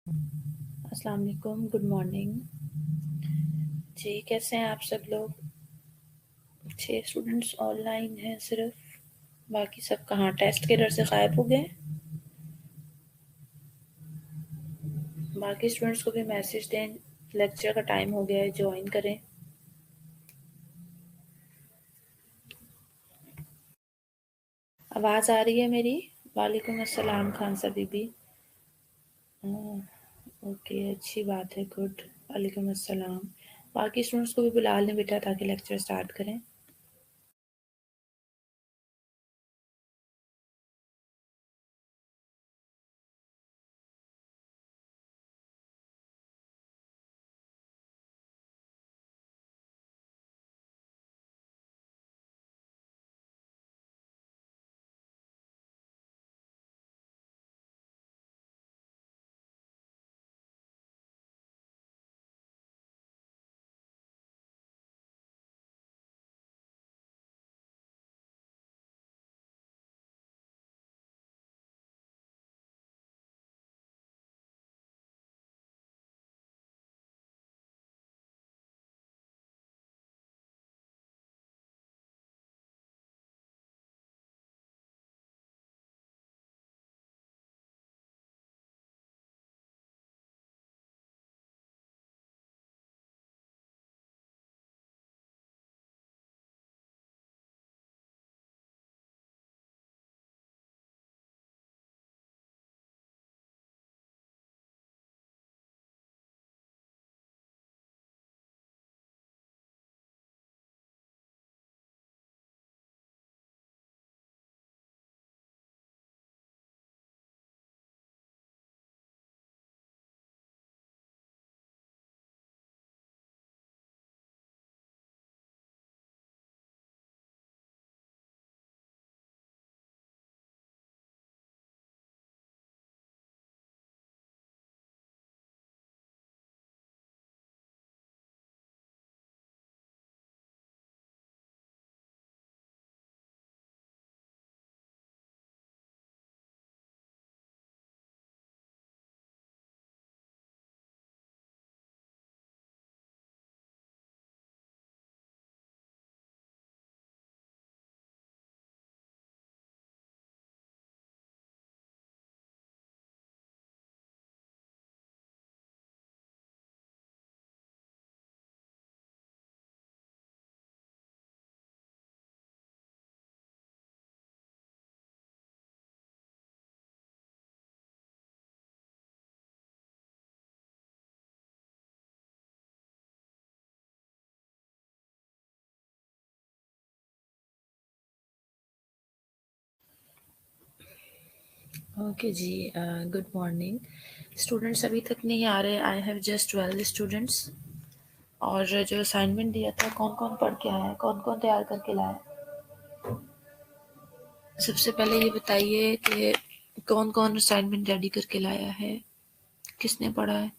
अस्सलाम वालेकुम, good morning. जी, कैसे हैं आप सब लोग? 6 स्टूडेंट्स ऑनलाइन हैं सिर्फ, बाकी सब कहाँ टेस्ट के डर से गायब हो गए? बाकी स्टूडेंट्स को भी मैसेज दें, लेक्चर का टाइम हो गया है, ज्वाइन करें। आवाज़ आ रही है मेरी? वालेकुम अस्सलाम खान सा बीबी। ओके, अच्छी बात है, गुड। वालेकुम अस्सलाम। बाकी स्टूडेंट्स को भी बुला लें बेटा ताकि लेक्चर स्टार्ट करें। ओके जी, गुड मॉर्निंग। स्टूडेंट्स अभी तक नहीं आ रहे। I have just 12 students. और जो असाइनमेंट दिया था, कौन कौन पढ़ के आया है, कौन कौन तैयार करके लाया? सबसे पहले ये बताइए कि कौन कौन असाइनमेंट रेडी करके लाया है, किसने पढ़ा है?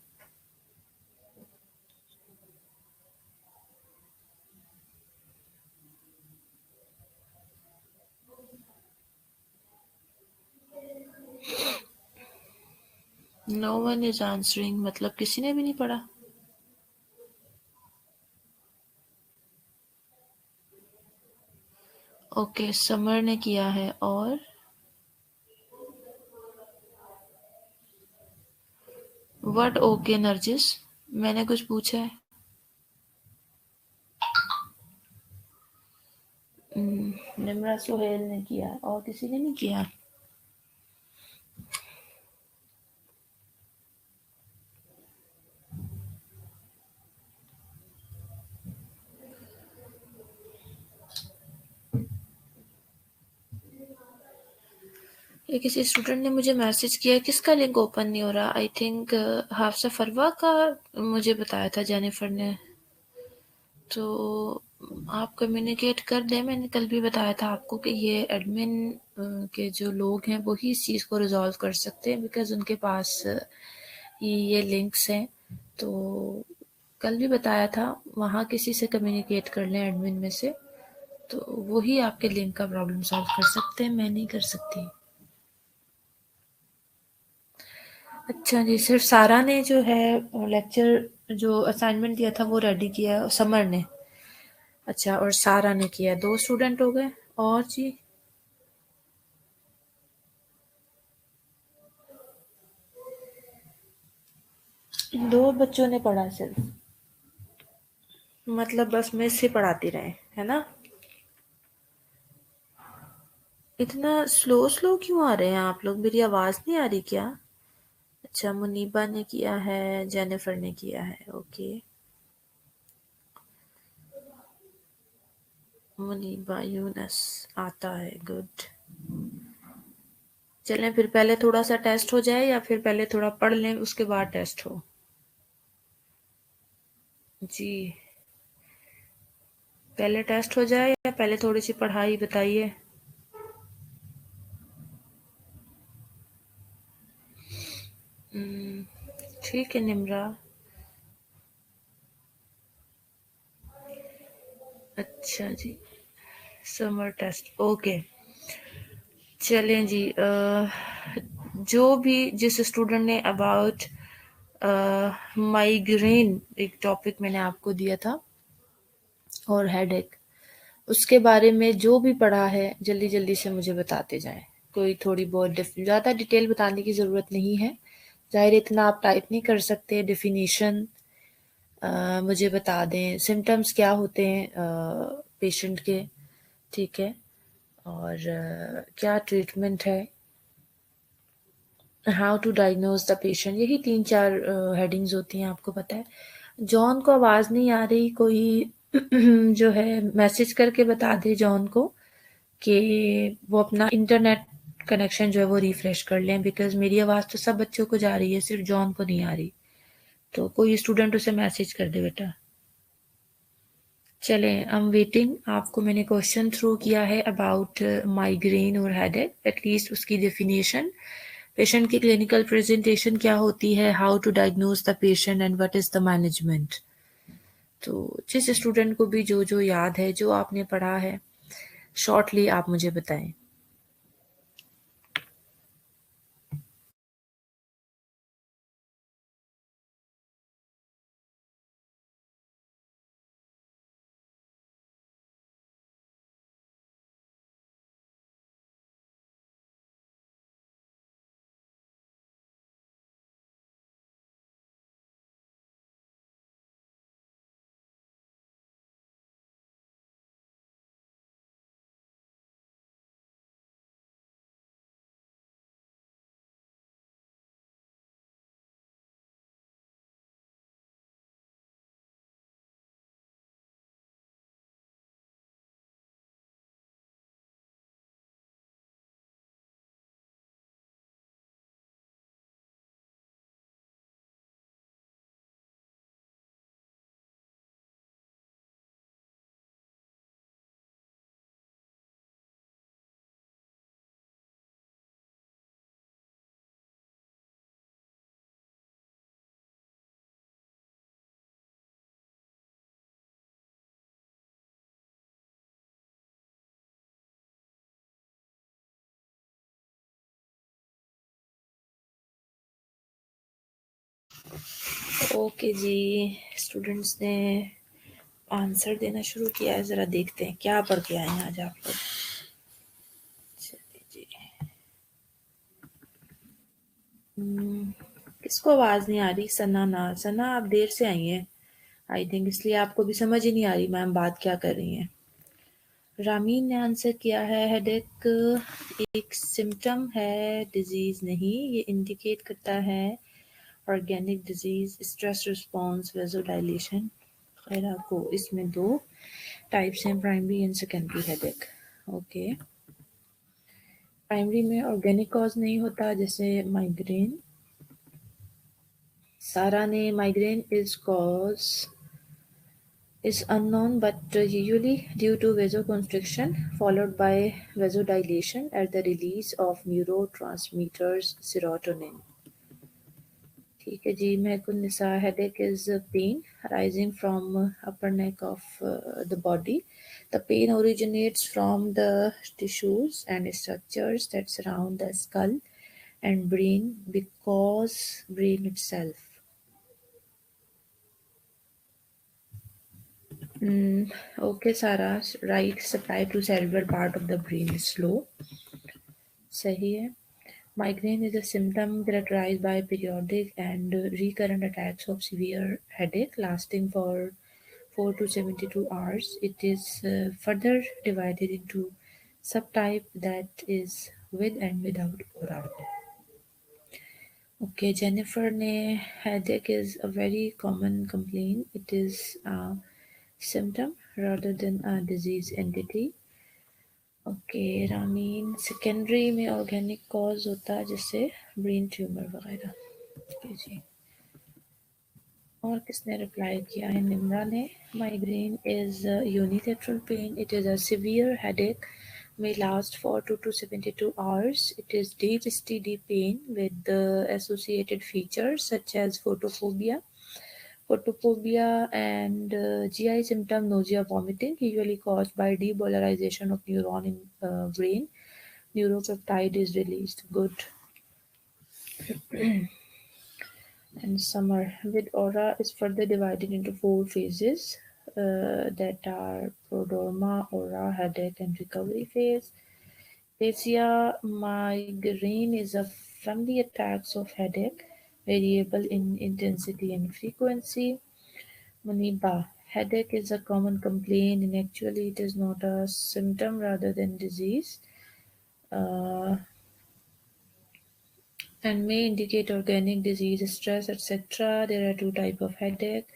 नो वन इज आंसरिंग मतलब किसी ने भी नहीं पढ़ा? ओके, समर ने किया है। और व्हाट? ओके नरजिस, मैंने कुछ पूछा है? निम्रा सुहेल ने किया, और किसी ने नहीं किया? ये किसी स्टूडेंट ने मुझे मैसेज किया, किसका लिंक ओपन नहीं हो रहा? आई थिंक हाफसा फरवा का मुझे बताया था जेनिफर ने। तो आप कम्युनिकेट कर दें। मैंने कल भी बताया था आपको कि ये एडमिन के जो लोग हैं वही इस चीज़ को रिजॉल्व कर सकते हैं, बिकॉज उनके पास ये लिंक्स हैं। तो कल भी बताया था, वहाँ किसी से कम्युनिकेट कर लें एडमिन में से, तो वही आपके लिंक का प्रॉब्लम सॉल्व कर सकते हैं, मैं नहीं कर सकती। अच्छा जी, सिर्फ सारा ने जो है लेक्चर जो असाइनमेंट दिया था वो रेडी किया है, समर ने? अच्छा, और सारा ने किया, 2 स्टूडेंट हो गए। और जी? 2 बच्चों ने पढ़ा सिर्फ? मतलब बस मिस ही पढ़ाती रहे, है ना? इतना स्लो स्लो क्यों आ रहे हैं आप लोग? मेरी आवाज़ नहीं आ रही क्या? अच्छा, मुनीबा ने किया है, जेनिफर ने किया है, ओके। मुनीबा यूनस आता है, गुड। चलें फिर पहले थोड़ा सा टेस्ट हो जाए या फिर पहले थोड़ा पढ़ लें उसके बाद टेस्ट हो? जी, पहले टेस्ट हो जाए या पहले थोड़ी सी पढ़ाई बताइए। हम्म, ठीक है निम्रा। अच्छा जी, समर टेस्ट, ओके। चलें जी, जो भी जिस स्टूडेंट ने अबाउट माइग्रेन एक टॉपिक मैंने आपको दिया था और हेडेक, उसके बारे में जो भी पढ़ा है जल्दी जल्दी से मुझे बताते जाएं। कोई थोड़ी बहुत ज़्यादा डिटेल बताने की ज़रूरत नहीं है, ज़ाहिर इतना आप टाइप नहीं कर सकते। डेफिनेशन मुझे बता दें, सिम्टम्स क्या होते हैं पेशेंट के, ठीक है, और क्या ट्रीटमेंट है, how to diagnose the patient, यही 3-4 हेडिंग्स होती हैं, आपको पता है। जॉन को आवाज़ नहीं आ रही, कोई जो है मैसेज करके बता दे जॉन को कि वो अपना इंटरनेट कनेक्शन जो है वो रिफ्रेश कर लें, बिकॉज मेरी आवाज़ तो सब बच्चों को जा रही है, सिर्फ जॉन को नहीं आ रही। तो कोई स्टूडेंट उसे मैसेज कर दे बेटा। चलें, आई एम वेटिंग। आपको मैंने क्वेश्चन थ्रो किया है अबाउट माइग्रेन और हेडेक, एटलीस्ट उसकी डेफिनेशन, पेशेंट की क्लिनिकल प्रेजेंटेशन क्या होती है, how to diagnose the patient and what is the management. तो जिस स्टूडेंट को भी जो जो याद है, जो आपने पढ़ा है, शॉर्टली आप मुझे बताएं। ओके जी, स्टूडेंट्स ने आंसर देना शुरू किया है, ज़रा देखते हैं क्या पढ़ के आए हैं आज आप लोग। चलिए जी। किसको आवाज़ नहीं आ रही? सना ना, सना आप देर से आई हैं आई थिंक, इसलिए आपको भी समझ ही नहीं आ रही मैम बात क्या कर रही हैं। रामीन ने आंसर किया है, हेडेक एक सिम्टम है, डिजीज़ नहीं। ये इंडिकेट करता है organic disease, stress response, vasodilation वगैरह को। इसमें 2 टाइप्स हैं, primary and secondary headache, okay. Primary में ऑर्गेनिक कॉज नहीं होता, जैसे माइग्रेन। सारा ने migraine is cause is unknown but usually due to vasoconstriction followed by vasodilation at the release of neurotransmitters serotonin. ठीक है जी, Mehkunnisa, headache is pain arising from upper neck of the body. The pain originates from the tissues and structures that surround the skull and brain because brain itself. Okay, Sarah, right. Supply to cerebral part of the brain is slow. सही है. Migraine is a symptom characterized by periodic and recurrent attacks of severe headache lasting for 4 to 72 hours. It is further divided into subtype that is with and without aura. Okay, Jennifer ne headache is a very common complaint. It is a symptom rather than a disease entity. Okay Rameen secondary में organic cause होता है जिससे brain tumour वगैरह. Okay जी. और किसने reply किया है? निम्रा ने. Migraine is unilateral pain. It is a severe headache may last for 2 to 72 hours. It is deep steady pain with the associated features such as photophobia and GI symptom nausea, vomiting, usually caused by depolarization of neuron in brain. Neuropeptide is released. Good. And summer with aura is further divided into 4 phases that are prodroma, aura, headache, and recovery phase. Aphasia migraine is a family attacks of headache, variable in intensity and frequency. Muniba, headache is a common complaint and actually it is not a symptom rather than disease. Uh, and may indicate organic disease, stress, etc. There are 2 types of headache.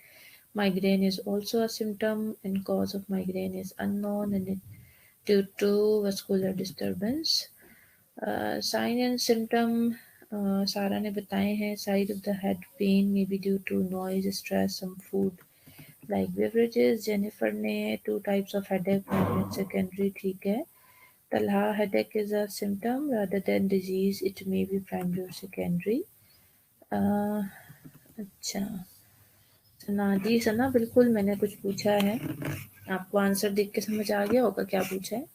Migraine is also a symptom and cause of migraine is unknown and due to vascular disturbance. Sign and symptom सारा ने बताए हैं. Side of the head pain may be due to noise, stress, some food like beverages. Jennifer ने 2 types of headache, primary and secondary. ठीक है. Talha, headache is a symptom rather than disease. It may be primary or secondary. अच्छा. सना जी, सना बिल्कुल मैंने कुछ पूछा है. आपको आंसर देख के समझ आ गया होगा क्या पूछा है.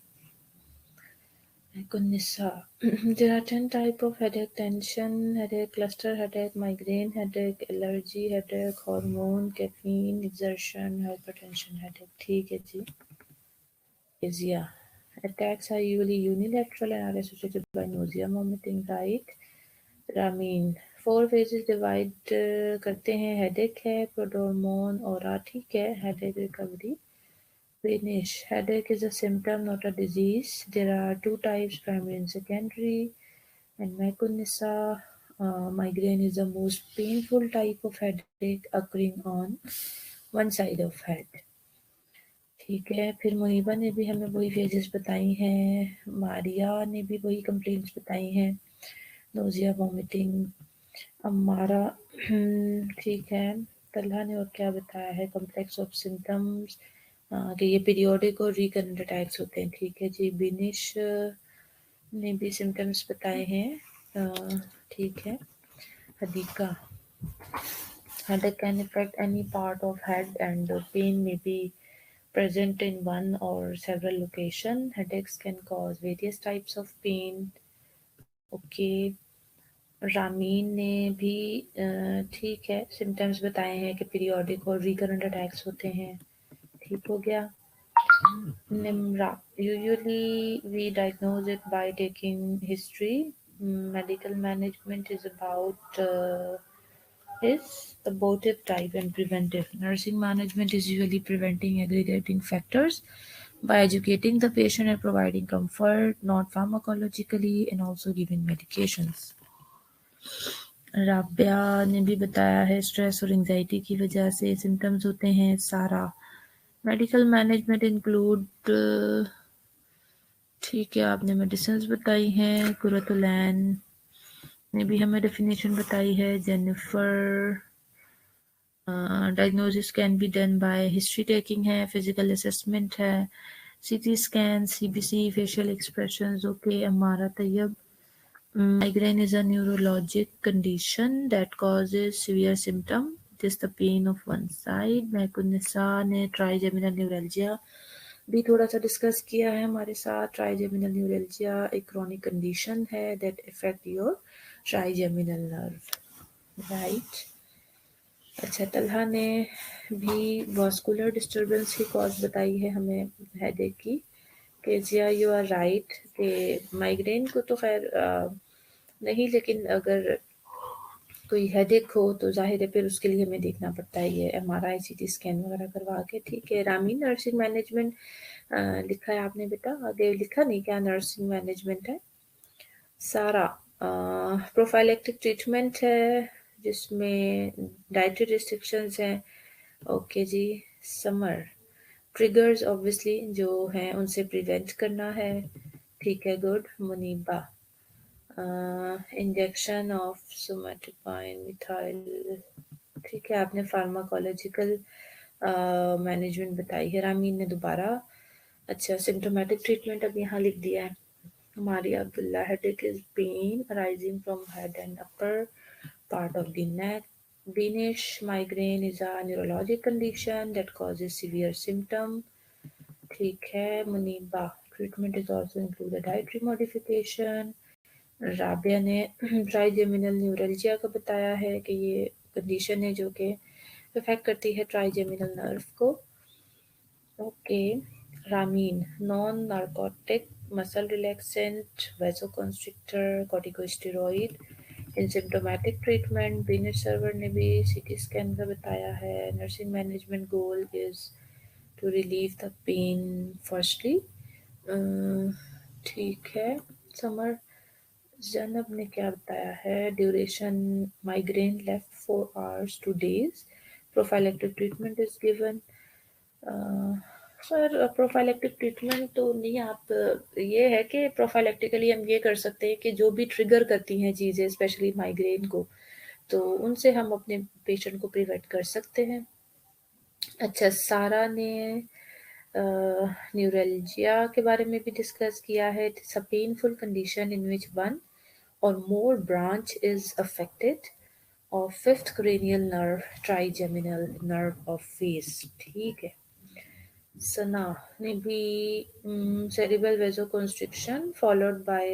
Kunisa. There are 10 types of headache: tension headache, cluster headache, migraine headache, allergy headache, hormone, caffeine, exertion, hypertension headache. ठीक है जी. Nausea. Attacks are usually unilateral and are associated by nausea, vomiting, right? Ramin. 4 phases divide करते हैं. Headache है, प्रोड्रोमोन, और ठीक है. Headache recovery. Finish. Headache is a symptom, not a disease. There are 2 types, primary and secondary. And Mekunisa, migraine is the most painful type of headache occurring on one side of head. ठीक है. फिर मुनीबा ने भी हमें वही phases बताई हैं. मारिया ने भी वही कंप्लेंट्स बताई हैं. Nausea, vomiting. अमारा ठीक है. तल्हा ने और क्या बताया है? कॉम्प्लेक्स ऑफ सिम्टम्स कि ये पीरियोडिक और रिकरेंट अटैक्स होते हैं. ठीक है जी. बिनिश ने भी सिम्टम्स बताए हैं. ठीक है. Hadika, headache can affect any part of head and pain may be present in one or several locations. Headaches can cause various types of pain. Okay. Ramin ने भी ठीक है सिम्टम्स बताए हैं कि पीरियोडिक और रिकरेंट अटैक्स होते हैं. ठीक हो गया. Nimra, usually we diagnose it by taking history. Medical management is about is abortive type and preventive. Nursing management is usually preventing aggregating factors by educating the patient and providing comfort, not pharmacologically, and also giving medications. Rabia ने भी बताया है stress और anxiety की वजह से symptoms होते हैं. सारा, मेडिकल मैनेजमेंट इंक्लूड ठीक है. आपने मेडिसिन बताई हैं. कुरतुलैन ने भी हमें डेफिनेशन बताई है. Jennifer, diagnosis can be done by history taking है, फिजिकल असेसमेंट है, CT scan, CBC, facial expressions. Okay. अमारा Tayyab, migraine is a neurologic condition that causes severe symptom. It is the pain of one side. Mekunisa ने trigeminal neuralgia भी थोड़ा सा discuss किया है हमारे साथ। ट्राइजेमिनल न्यूरल्जिया एक क्रॉनिक कंडीशन है that effect your trigeminal nerve, right. अच्छा, तलहा ने भी वॉस्कुलर डिस्टर्बेंस की कॉज बताई है हमें हेडेक की। केजिया यू आर राइट कि माइग्रेन को तो खैर नहीं, लेकिन अगर कोई हेडेक हो तो जाहिर है फिर उसके लिए हमें देखना पड़ता है ये MRI CT स्कैन वगैरह करवा के। ठीक है, रामीन नर्सिंग मैनेजमेंट लिखा है आपने बेटा, आगे लिखा नहीं क्या नर्सिंग मैनेजमेंट है। सारा प्रोफाइलेक्टिक ट्रीटमेंट है जिसमें डाइटरी रिस्ट्रिक्शंस हैं। ओके जी। समर ट्रिगर्स ऑब्वियसली जो हैं उनसे प्रिवेंट करना है। ठीक है, गुड। मुनीबा इंजेक्शन ऑफ सोमेटिपाइन मिथाइल, ठीक है, आपने फार्माकोलॉजिकल मैनेजमेंट बताई है रामीन ने दोबारा। अच्छा, सिम्टोमेटिक ट्रीटमेंट अब यहाँ लिख दिया है। हमारी Abdullah headache is pain arising from head and upper part of the neck. Danish migraine is a neurologic condition that causes severe symptom. ठीक है Muniba, treatment is also include dietary modification. Rabia ने ट्राइजेमिनल न्यूरल्जिया का बताया है कि ये कंडीशन है जो कि इफेक्ट करती है ट्राइजेमिनल नर्व को। Okay. Ramin non narcotic muscle relaxant vasoconstrictor corticosteroid in symptomatic treatment. Binesh Sarwar ने भी CT स्कैन का बताया है। Nursing management goal is to relieve the pain firstly. ठीक है। समर जैनब ने क्या बताया है, duration migraine left 4 hours to days, prophylactic treatment is given. Sir prophylactic treatment तो नहीं, आप ये है कि प्रोफाइलेक्टिकली हम ये कर सकते हैं कि जो भी ट्रिगर करती हैं चीज़ें स्पेशली माइग्रेन को, तो उनसे हम अपने पेशेंट को प्रिवेंट कर सकते हैं। अच्छा, सारा ने न्यूरल्जिया के बारे में भी डिस्कस किया है। It's a painful condition in which one or more branch is affected of fifth cranial nerve, trigeminal nerve of face। ठीक है। सना ने भी cerebral vasoconstriction followed by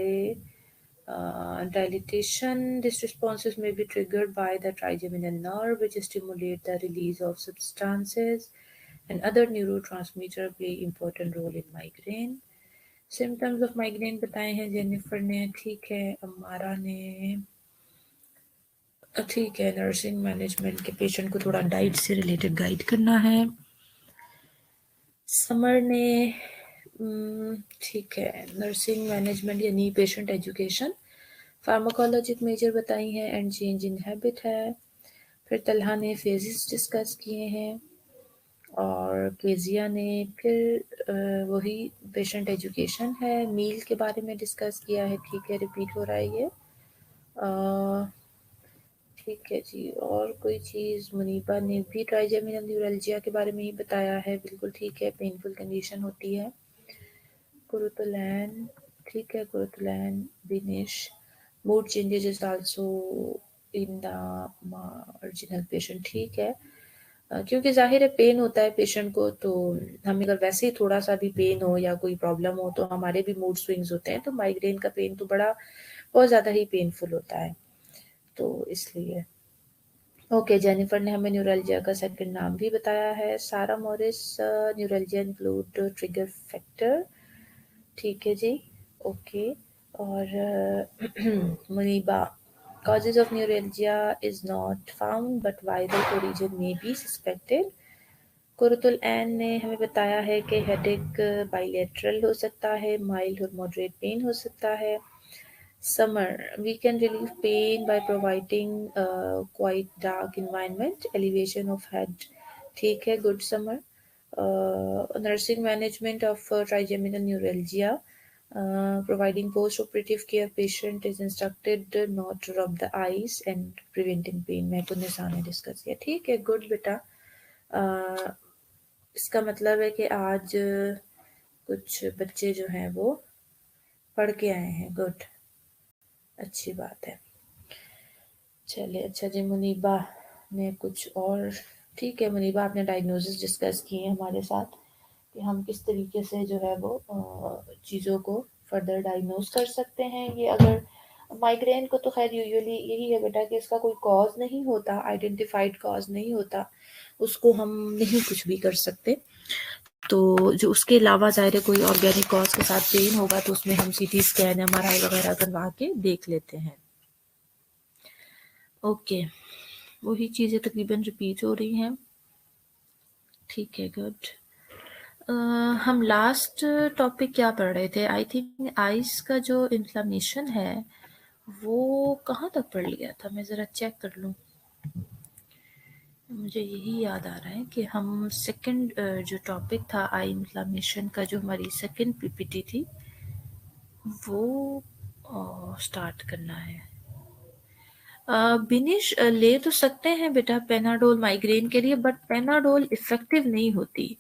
dilatation. These responses may be triggered by the trigeminal nerve, which stimulate the release of substances and other neurotransmitter play important role in migraine. Symptoms of migraine बताए हैं Jennifer ने। ठीक है, अमारा ने ठीक है, nursing management के पेशेंट को थोड़ा डाइट से रिलेटेड गाइड करना है। समर ने ठीक है, नर्सिंग मैनेजमेंट यानी पेशेंट एजुकेशन, फार्माकोलॉजिक मेजर बताई हैं एंड चेंज इन हैबिट है। फिर तलहा ने फेजेस डिस्कस किए हैं और केजिया ने फिर वही पेशेंट एजुकेशन है, मील के बारे में डिस्कस किया है। ठीक है, रिपीट हो रहा है ये। ठीक है जी, और कोई चीज़ मुनीबा ने भी ट्राइजेमिनल न्यूरल्जिया के बारे में ही बताया है। बिल्कुल ठीक है, पेनफुल कंडीशन होती है। कुरुतुलैन, ठीक है, Qurratulain Dinesh mood changes is also in the marginal patient. ठीक है, क्योंकि जाहिर है पेन होता है पेशेंट को, तो हमें अगर वैसे ही थोड़ा सा भी पेन हो या कोई प्रॉब्लम हो तो हमारे भी मूड स्विंग्स होते हैं, तो माइग्रेन का पेन तो बहुत ज़्यादा ही पेनफुल होता है, तो इसलिए। ओके, जेनिफर ने हमें न्यूरल्जिया का सेकंड नाम भी बताया है। सारा Morris neuralgia include trigger factor. ठीक है जी। ओके। और Muniba causes of neuralgia is not found but viral origin may be suspected। Qurratulain ने हमें बताया है कि हेडेक बाइलेटरल हो सकता है, माइल्ड और मॉडरेट पेन हो सकता है। Summer, we can relieve pain by providing a quite dark environment, elevation of head। ठीक है, good summer। Nursing management of trigeminal neuralgia, providing post-operative care, patient is instructed not to rub the eyes and preventing pain। मैं तो निशा ने discuss किया। ठीक है, good बेटा। इसका मतलब है कि आज कुछ बच्चे जो हैं वो पढ़ के आए हैं, गुड, अच्छी बात है। चलिए, अच्छा जी, मुनीबा ने कुछ और, ठीक है मुनीबा, आपने डायग्नोसिस डिस्कस किए हैं हमारे साथ कि हम किस तरीके से जो है वो चीज़ों को फर्दर डायग्नोस कर सकते हैं। ये अगर माइग्रेन को तो खैर यूजुअली यही है बेटा कि इसका कोई कॉज नहीं होता, आइडेंटिफाइड कॉज नहीं होता, उसको हम नहीं कुछ भी कर सकते। तो जो उसके अलावा ज़ाहिर है कोई ऑर्गेनिक कॉज के साथ पेन होगा तो उसमें हम सीटी स्कैन एमआरआई वगैरह करवा के देख लेते हैं। ओके, वही चीज़ें तकरीबन रिपीट हो रही हैं। ठीक है, गुड। हम लास्ट टॉपिक क्या पढ़ रहे थे? आई थिंक आइस का जो इन्फ्लामेशन है वो कहाँ तक पढ़ लिया था, मैं ज़रा चेक कर लूँ। मुझे यही याद आ रहा है कि हम सेकंड जो टॉपिक था आई इन्फ्लामेशन का, जो हमारी सेकंड पीपीटी थी, वो स्टार्ट करना है। बिनिश ले तो सकते हैं बेटा पेनाडोल माइग्रेन के लिए, बट पेनाडोल इफेक्टिव नहीं होती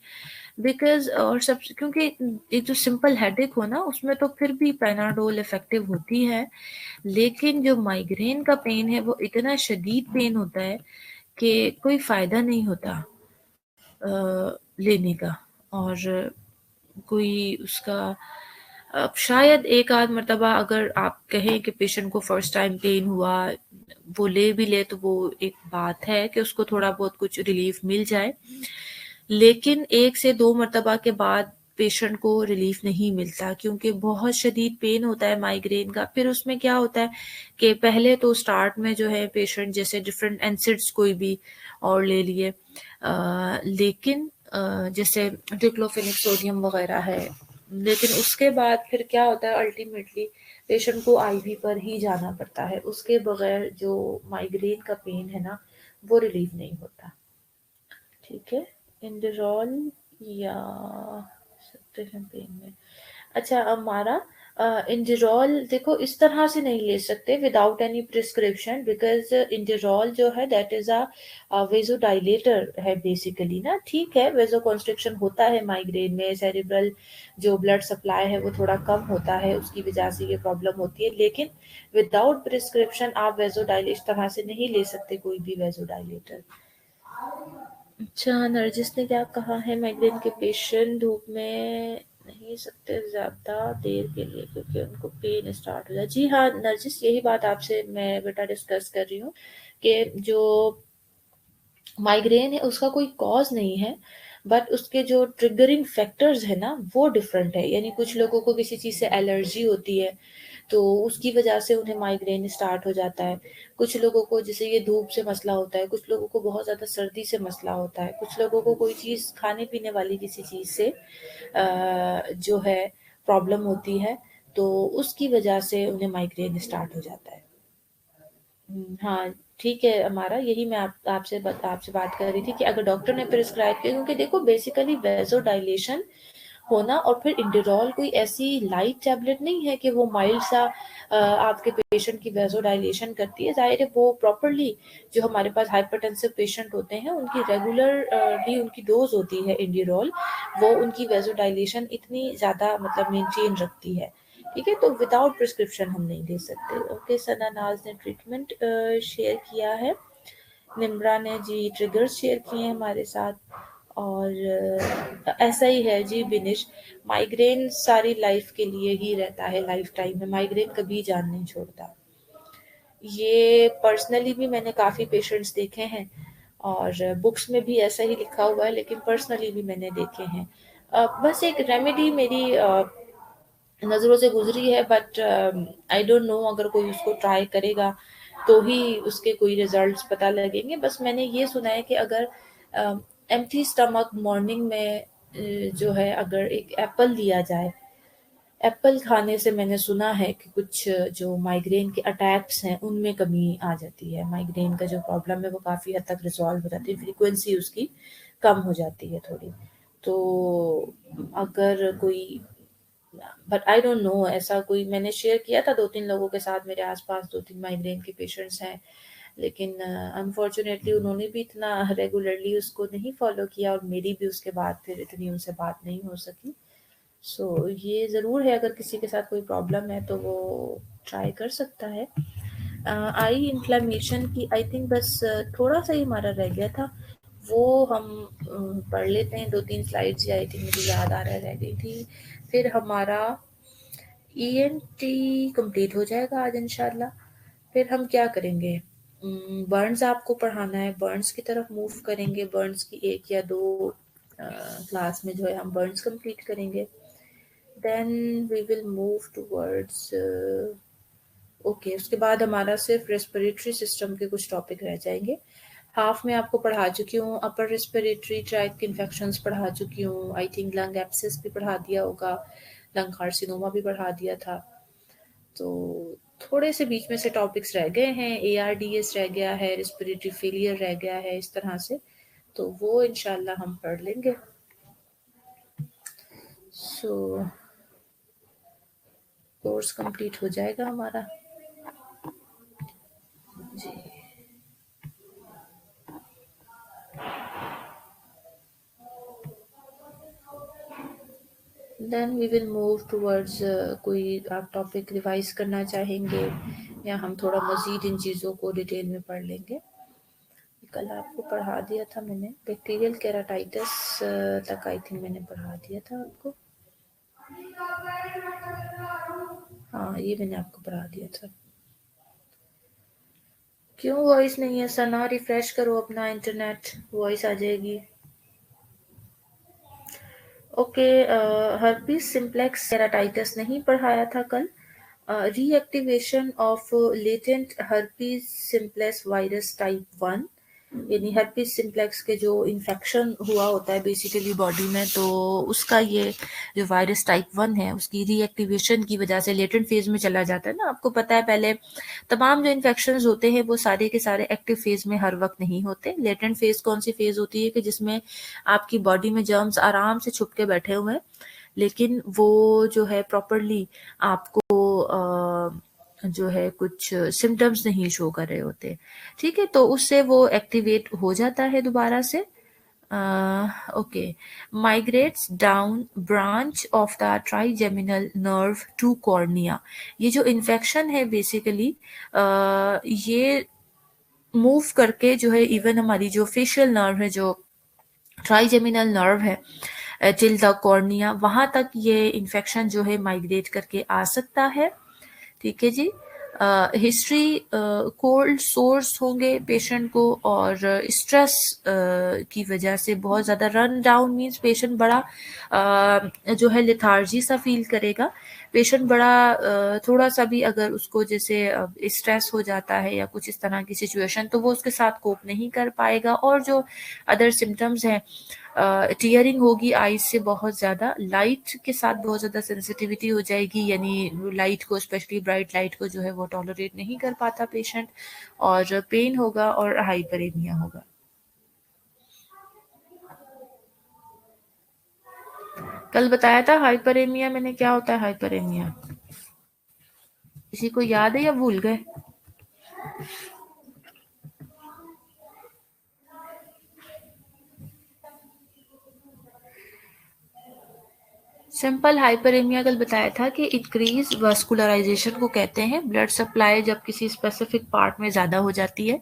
बिकॉज और सब, क्योंकि एक जो सिंपल हेडेक हो ना उसमें तो फिर भी पेनाडोल इफेक्टिव होती है, लेकिन जो माइग्रेन का पेन है वो इतना शदीद पेन होता है कि कोई फ़ायदा नहीं होता लेने का। और कोई उसका अब शायद एक आध मरतबा अगर आप कहें कि पेशेंट को फर्स्ट टाइम पेन हुआ, वो ले भी ले तो वो एक बात है कि उसको थोड़ा बहुत कुछ रिलीफ मिल जाए, लेकिन 1 से 2 मरतबा के बाद पेशेंट को रिलीफ नहीं मिलता, क्योंकि बहुत शदीद पेन होता है माइग्रेन का। फिर उसमें क्या होता है कि पहले तो स्टार्ट में जो है पेशेंट जैसे डिफरेंट एसिड्स कोई भी और ले लिए, लेकिन जैसे डिक्लोफेनिक सोडियम वगैरह है, लेकिन उसके बाद फिर क्या होता है अल्टीमेटली पेशेंट को आईवी पर ही जाना पड़ता है, उसके बगैर जो माइग्रेन का पेन है ना वो रिलीफ नहीं होता। ठीक है, इंडरॉल या सकते हैं पेन में। अच्छा हमारा इंडरॉल देखो इस तरह से नहीं ले सकते विदाउट एनी प्रिस्क्रिप्शन, बिकॉज इंडरॉल जो है दैट इज अ वेजोडाइलेटर है बेसिकली ना। ठीक है, वेजो कॉन्स्ट्रिक्शन होता है माइग्रेन में, सेरिब्रल जो ब्लड सप्लाई है वो थोड़ा कम होता है, उसकी वजह से ये प्रॉब्लम होती है, लेकिन विदाउट प्रिस्क्रिप्शन आप वेजोडाइल इस तरह से नहीं ले सकते कोई भी वेजोडाइलेटर। अच्छा, नरजिस ने क्या कहा है, माइग्रेन के पेशेंट धूप में नहीं सकते ज़्यादा देर के लिए क्योंकि उनको पेन स्टार्ट हो जाए। जी हाँ नरजिस, यही बात आपसे मैं बेटा डिस्कस कर रही हूँ कि जो माइग्रेन है उसका कोई कॉज नहीं है, बट उसके जो ट्रिगरिंग फैक्टर्स है ना वो डिफरेंट है। यानी कुछ लोगों को किसी चीज़ से एलर्जी होती है तो उसकी वजह से उन्हें माइग्रेन स्टार्ट हो जाता है। कुछ लोगों को जैसे ये धूप से मसला होता है, कुछ लोगों को बहुत ज़्यादा सर्दी से मसला होता है, कुछ लोगों को कोई चीज़ खाने पीने वाली किसी चीज़ से जो है प्रॉब्लम होती है, तो उसकी वजह से उन्हें माइग्रेन स्टार्ट हो जाता है। हाँ, ठीक है हमारा, यही मैं आपसे बात कर रही थी कि अगर डॉक्टर ने प्रिस्क्राइब किया, क्योंकि देखो बेसिकली वेज़ोडाइलेशन होना और फिर इंडिरोल कोई ऐसी लाइट टैबलेट नहीं है कि वो माइल्ड सा आपके पेशेंट की वेज़ोडाइलेशन करती है। ज़ाहिर है वो प्रॉपर्ली जो हमारे पास हाइपरटेंसिव पेशेंट होते हैं उनकी रेगुलरली उनकी डोज़ होती है इंडिरोल, वो उनकी वेज़ोडाइलेशन इतनी ज़्यादा मतलब मेंटेन रखती है। ठीक है, तो विदाउट प्रिस्क्रिप्शन हम नहीं दे सकते। ओके, सना नाज ने ट्रीटमेंट शेयर किया है, निम्रा ने जी ट्रिगर्स शेयर किए हैं हमारे साथ, और ऐसा ही है जी बिनिश, माइग्रेन सारी लाइफ के लिए ही रहता है, लाइफ टाइम में माइग्रेन कभी जान नहीं छोड़ता। ये पर्सनली भी मैंने काफ़ी पेशेंट्स देखे हैं और बुक्स में भी ऐसा ही लिखा हुआ है, लेकिन पर्सनली भी मैंने देखे हैं। बस एक रेमेडी मेरी नज़रों से गुजरी है, बट आई डोंट नो अगर कोई उसको ट्राई करेगा तो ही उसके कोई रिजल्ट्स पता लगेंगे। बस मैंने ये सुना है कि अगर एम्प्टी स्टमक मॉर्निंग में जो है अगर एक एप्पल लिया जाए, एप्पल खाने से मैंने सुना है कि कुछ जो माइग्रेन के अटैक्स हैं उनमें कमी आ जाती है, माइग्रेन का जो प्रॉब्लम है वो काफ़ी हद तक रिजॉल्व हो जाती है, फ्रीक्वेंसी उसकी कम हो जाती है थोड़ी। तो अगर कोई, बट आई डोंट नो, ऐसा कोई मैंने शेयर किया था 2-3 लोगों के साथ, मेरे आसपास 2-3 माइग्रेन के पेशेंट्स हैं, लेकिन अनफॉर्चुनेटली उन्होंने भी इतना रेगुलरली उसको नहीं फॉलो किया और मेरी भी उसके बाद फिर इतनी उनसे बात नहीं हो सकी। सो ये ज़रूर है अगर किसी के साथ कोई प्रॉब्लम है तो वो ट्राई कर सकता है। आई इन्फ्लेमेशन की आई थिंक बस थोड़ा सा ही हमारा रह गया था, वो हम पढ़ लेते हैं, 2-3 स्लाइड्स आई थिंक मुझे याद आ रहा है रह गई थी। फिर हमारा ENT कंप्लीट हो जाएगा आज इंशाल्लाह। फिर हम क्या करेंगे, बर्न्स आपको पढ़ाना है, बर्न्स की तरफ मूव करेंगे। बर्न्स की 1 या 2 क्लास में जो है हम बर्न्स कंप्लीट करेंगे। Then we will move towards okay, उसके बाद हमारा सिर्फ रेस्पिरेटरी सिस्टम के कुछ टॉपिक रह जाएंगे। हाफ में आपको पढ़ा चुकी हूँ, अपर रेस्पिरेटरी ट्रैक्ट इन्फेक्शंस पढ़ा चुकी हूँ, आई थिंक लंग एब्सेस भी पढ़ा दिया होगा, लंग कार्सिनोमा भी पढ़ा दिया था। तो थोड़े से बीच में से टॉपिक्स रह गए हैं, ARDS रह गया है, रेस्पिरेटरी फेलियर रह गया है, इस तरह से। तो वो इंशाल्लाह हम पढ़ लेंगे। सो कोर्स कंप्लीट हो जाएगा हमारा जी। Then we will move towards कोई आप टॉपिक रिवाइज करना चाहेंगे या हम थोड़ा मज़ीद इन चीज़ों को डिटेल में पढ़ लेंगे। कल आपको पढ़ा दिया था मैंने, बैक्टीरियल केराटाइटिस तक आई थिंक मैंने पढ़ा दिया था आपको। हाँ, ये मैंने आपको पढ़ा दिया था। क्यों वॉइस नहीं है सना? रिफ्रेश करो अपना इंटरनेट, वॉइस आ जाएगी। ओके, हर्पीस सिम्प्लेक्स केराटाइटिस नहीं पढ़ाया था कल। Reactivation of latent herpes simplex virus type 1, यानी हर्पीस सिम्प्लेक्स के जो इन्फेक्शन हुआ होता है बेसिकली बॉडी में, तो उसका ये जो वायरस टाइप 1 है उसकी रीएक्टिवेशन की वजह से लेटेंट फेज में चला जाता है ना। आपको पता है पहले तमाम जो इन्फेक्शन होते हैं वो सारे के सारे एक्टिव फेज में हर वक्त नहीं होते। लेटेंट फेज कौन सी फेज होती है कि जिसमें आपकी बॉडी में जर्म्स आराम से छुप के बैठे हुए हैं, लेकिन वो जो है प्रॉपरली आपको जो है कुछ सिम्टम्स नहीं शो कर रहे होते। ठीक है, तो उससे वो एक्टिवेट हो जाता है दोबारा से। Okay, migrates down branch of the trigeminal nerve to cornea. ये जो इन्फेक्शन है बेसिकली ये मूव करके जो है इवन हमारी जो फेशियल नर्व है, जो ट्राइजेमिनल नर्व है टिल द कॉर्निया, वहां तक ये इन्फेक्शन जो है माइग्रेट करके आ सकता है। ठीक है जी। हिस्ट्री कोल्ड सोर्स होंगे पेशेंट को, और स्ट्रेस की वजह से बहुत ज़्यादा रन डाउन मीन्स पेशेंट बड़ा जो है लेथार्जी सा फील करेगा। पेशेंट बड़ा थोड़ा सा भी अगर उसको जैसे स्ट्रेस हो जाता है या कुछ इस तरह की सिचुएशन, तो वो उसके साथ कोप नहीं कर पाएगा। और जो अदर सिम्टम्स हैं, टीयरिंग होगी आईज से बहुत ज़्यादा, लाइट के साथ बहुत ज़्यादा सेंसिटिविटी हो जाएगी, यानी लाइट को स्पेशली ब्राइट लाइट को जो है वो टॉलरेट नहीं कर पाता पेशेंट, और पेन होगा और हाइपरेमिया होगा। कल बताया था हाइपरेमिया मैंने, क्या होता है हाइपरेमिया? किसी को याद है या भूल गए? सिंपल हाइपरेमिया कल बताया था कि इंक्रीज वास्कुलराइजेशन को कहते हैं। ब्लड सप्लाई जब किसी स्पेसिफिक पार्ट में ज़्यादा हो जाती है,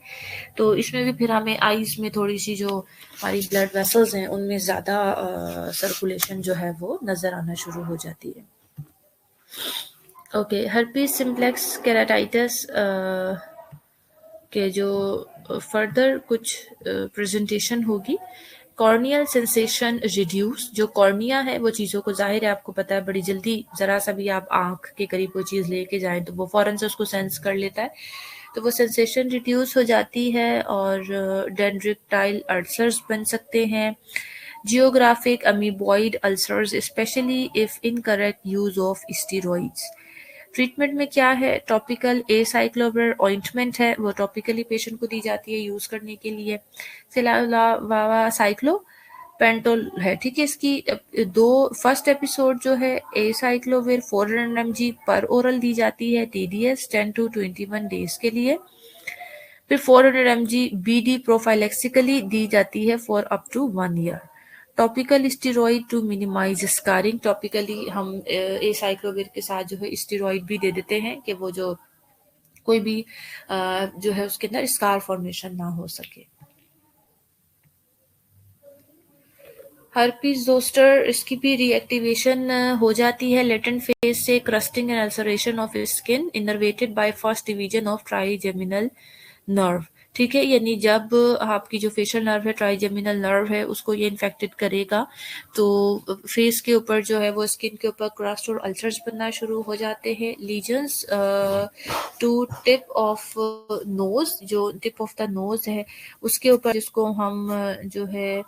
तो इसमें भी फिर हमें आईज में थोड़ी सी जो हमारी ब्लड वेसल्स हैं उनमें ज़्यादा सर्कुलेशन जो है वो नज़र आना शुरू हो जाती है। ओके, हर्पीस सिम्प्लेक्स केराटाइटिस के जो फर्दर कुछ प्रेजेंटेशन होगी। कॉर्नियल सेंसेशन रिड्यूस, जो कॉर्निया है वो चीज़ों को, जाहिर है आपको पता है, बड़ी जल्दी ज़रा सा भी आप आँख के करीब कोई चीज़ लेके जाएं तो वो फ़ौरन से उसको सेंस कर लेता है, तो वो सेंसेशन रिड्यूस हो जाती है और डेंड्रिक्टाइल अल्सर्स बन सकते हैं। Geographic amoeboid ulcers specially if incorrect use of steroids. Treatment में क्या है, टॉपिकल एसाइक्लोविर ऑइंटमेंट है, वो टॉपिकली पेशेंट को दी जाती है यूज करने के लिए। फिलहाल साइक्लो पेंटोल है। ठीक है, इसकी दो फर्स्ट एपिसोड जो है एसाइक्लोविर 400 mg पर ओरल दी जाती है TDS 10 to 21 डेज के लिए। फिर 400 mg BD प्रोफाइलेक्सिकली दी जाती है for up to 1 year. Topical steroid to minimise scarring, topically हम एसाइक्लोविर के साथ जो है स्टेरॉइड भी दे देते हैं कि वो जो कोई भी जो है उसके अंदर स्कार फॉर्मेशन ना हो सके। हर्पीज जोस्टर इसकी भी रीएक्टिवेशन हो जाती है लेटेंट फेज से crusting and ulceration of skin innervated by first division of trigeminal nerve. ठीक है, यानी जब आपकी जो फेशियल नर्व है, ट्राइजेमिनल नर्व है, उसको ये इन्फेक्टेड करेगा तो फेस के ऊपर जो है वो स्किन के ऊपर क्रस्ट और अल्सर्स बनना शुरू हो जाते हैं। Lesions to tip of nose, जो टिप ऑफ द नोज है उसके ऊपर, जिसको हम जो है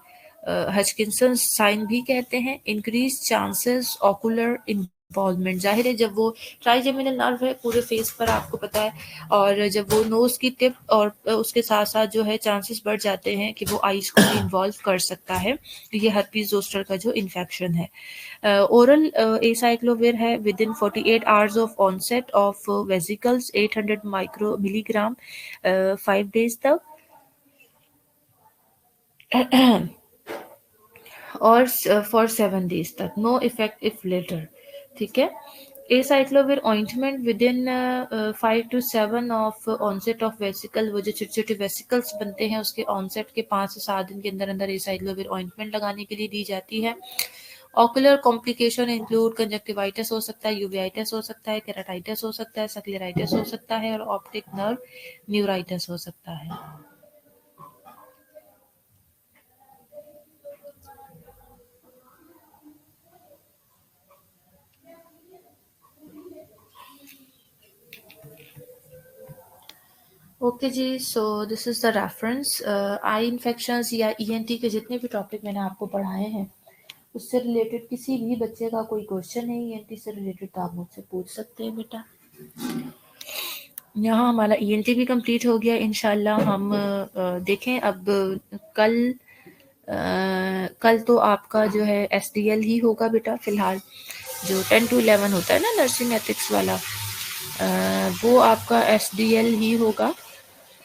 हचकिंसन साइन भी कहते हैं। इंक्रीज चांसेस ऑकुलर इन्वॉल्वमेंट, जाहिर है जब वो ट्राइजेमिनल नर्व है पूरे फेस पर, आपको पता है, और जब वो नोज की टिप और उसके साथ साथ जो है चांसेस बढ़ जाते हैं कि वो आईज को भी इन्वॉल्व कर सकता है। ये हर्पीज जोस्टर का जो इन्फेक्शन है। ओरल एसाइक्लोविर है within 48 hours of onset of vesicles 800 micro milligram 5 days तक और फॉर 7 days तक, नो इफेक्ट इफ लेटर। ठीक है, acyclovir ointment within 5 to 7 of onset of vesicle, वो जो छोटे छोटे वेसिकल्स बनते हैं उसके ऑनसेट के 5 से 7 दिन के अंदर अंदर एसाइक्लोविर ऑइंटमेंट लगाने के लिए दी जाती है। ऑकुलर कॉम्प्लिकेशन इंक्लूड कंजक्टिवाइटिस हो सकता है, यूवेइटिस हो सकता है, केराटाइटिस हो सकता है, सक्लेराइटिस हो सकता है और ऑप्टिक नर्व न्यूराइटिस हो सकता है। ओके जी, so this is the reference. Eye infections या ईएनटी के जितने भी टॉपिक मैंने आपको पढ़ाए हैं उससे रिलेटेड किसी भी बच्चे का कोई क्वेश्चन है ईएनटी से रिलेटेड तो आप मुझसे पूछ सकते हैं बेटा। यहाँ हमारा ईएनटी भी कंप्लीट हो गया। इंशाल्लाह हम देखें अब कल कल तो आपका जो है एसडीएल ही होगा बेटा फिलहाल, जो 10 to 11 होता है ना नर्सिंग एथिक्स वाला, वो आपका एसडीएल ही होगा।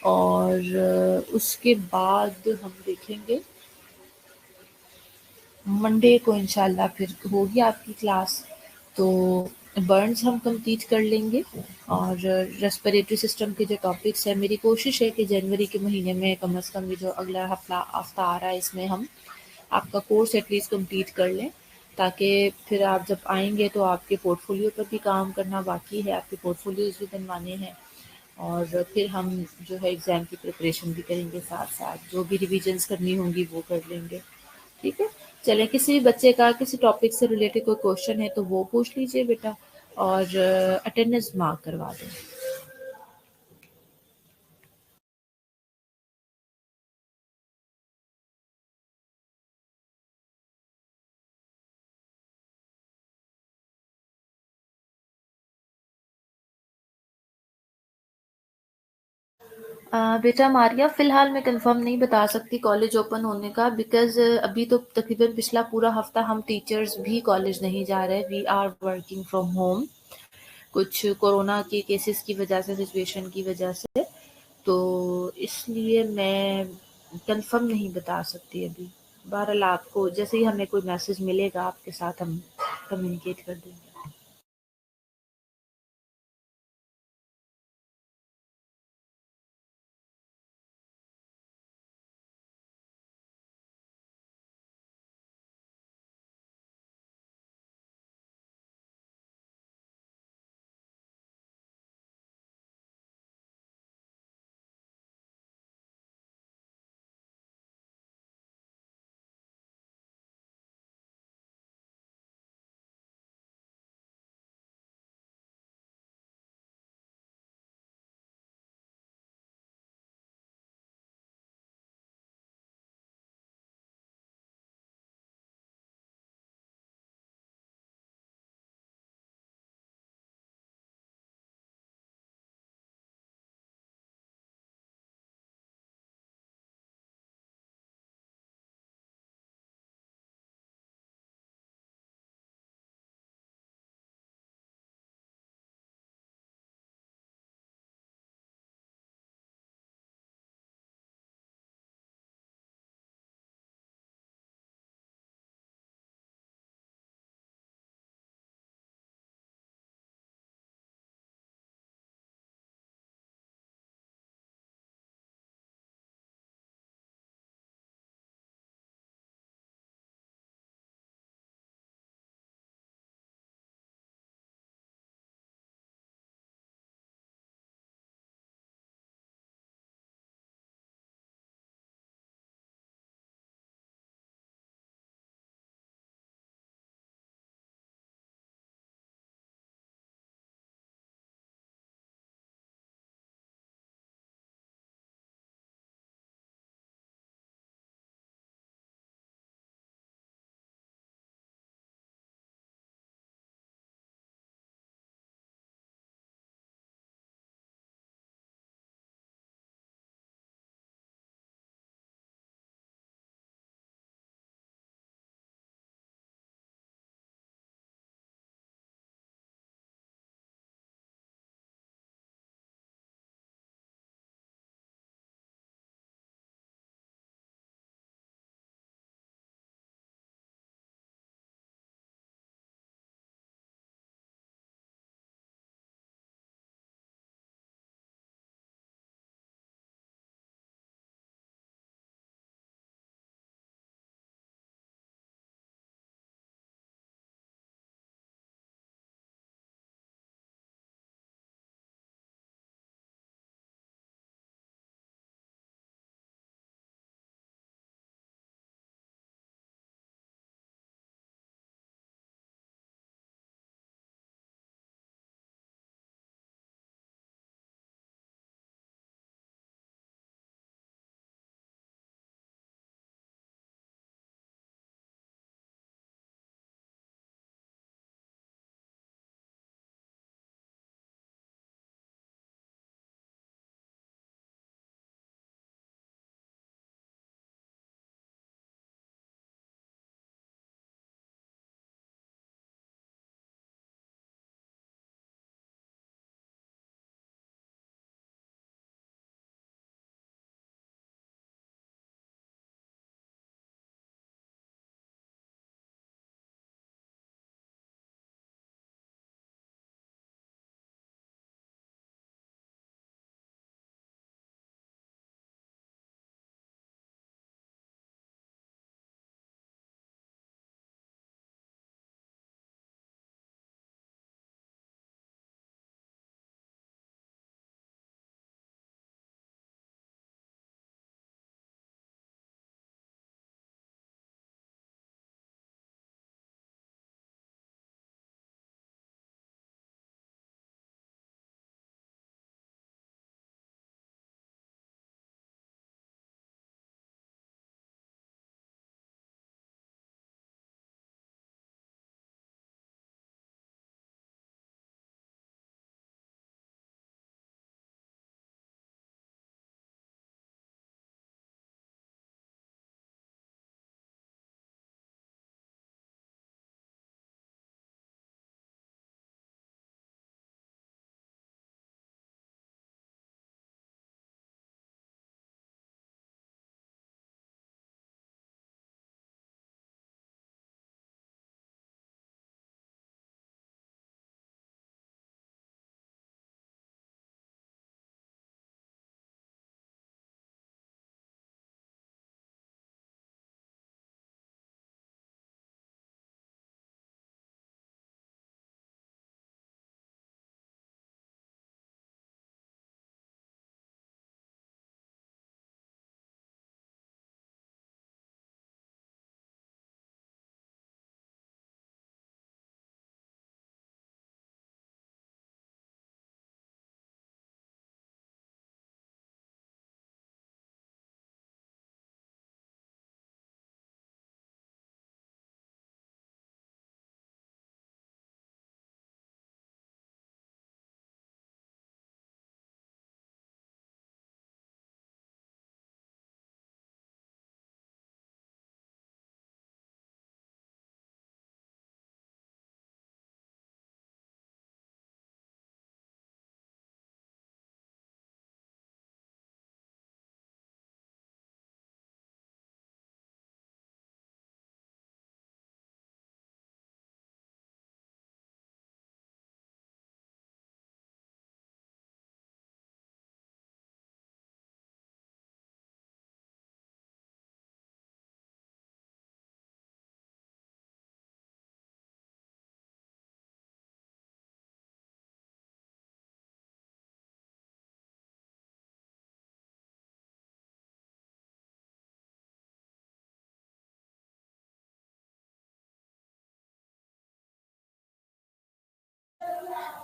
और उसके बाद हम देखेंगे मंडे को इंशाल्लाह फिर होगी आपकी क्लास, तो बर्न्स हम कंप्लीट कर लेंगे। और रेस्पिरेटरी सिस्टम के जो टॉपिक्स हैं, मेरी कोशिश है कि जनवरी के महीने में कम से कम ये जो अगला हफ्ता हफ्ता आ रहा है इसमें हम आपका कोर्स एटलीस्ट कंप्लीट कर लें, ताकि फिर आप जब आएंगे तो आपके पोर्टफोलियो पर भी काम करना बाकी है, आपके पोर्टफोलियोज भी बनवाने हैं। और फिर हम जो है एग्ज़ाम की प्रिपरेशन भी करेंगे, साथ साथ जो भी रिविजन्स करनी होंगी वो कर लेंगे। ठीक है, चलें, किसी भी बच्चे का किसी टॉपिक से रिलेटेड कोई क्वेश्चन है तो वो पूछ लीजिए बेटा, और अटेंडेंस मार्क करवा दें। बेटा मारिया, फ़िलहाल मैं कंफर्म नहीं बता सकती कॉलेज ओपन होने का, बिकॉज़ अभी तो तकरीबन पिछला पूरा हफ्ता हम टीचर्स भी कॉलेज नहीं जा रहे, we are working from home, कुछ कोरोना के केसेस की वजह से, सिचुएशन की वजह से, तो इसलिए मैं कंफर्म नहीं बता सकती अभी। बहरहाल आपको जैसे ही हमें कोई मैसेज मिलेगा आपके साथ हम कम्युनिकेट कर देंगे।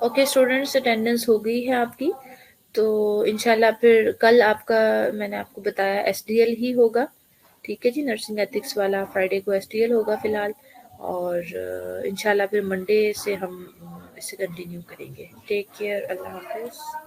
ओके स्टूडेंट्स, अटेंडेंस हो गई है आपकी, तो इंशाल्लाह फिर कल आपका, मैंने आपको बताया एसडीएल ही होगा, ठीक है जी, नर्सिंग एथिक्स वाला फ्राइडे को एसडीएल होगा फ़िलहाल, और इंशाल्लाह फिर मंडे से हम इसे कंटिन्यू करेंगे। टेक केयर, अल्लाह हाफ़िज़।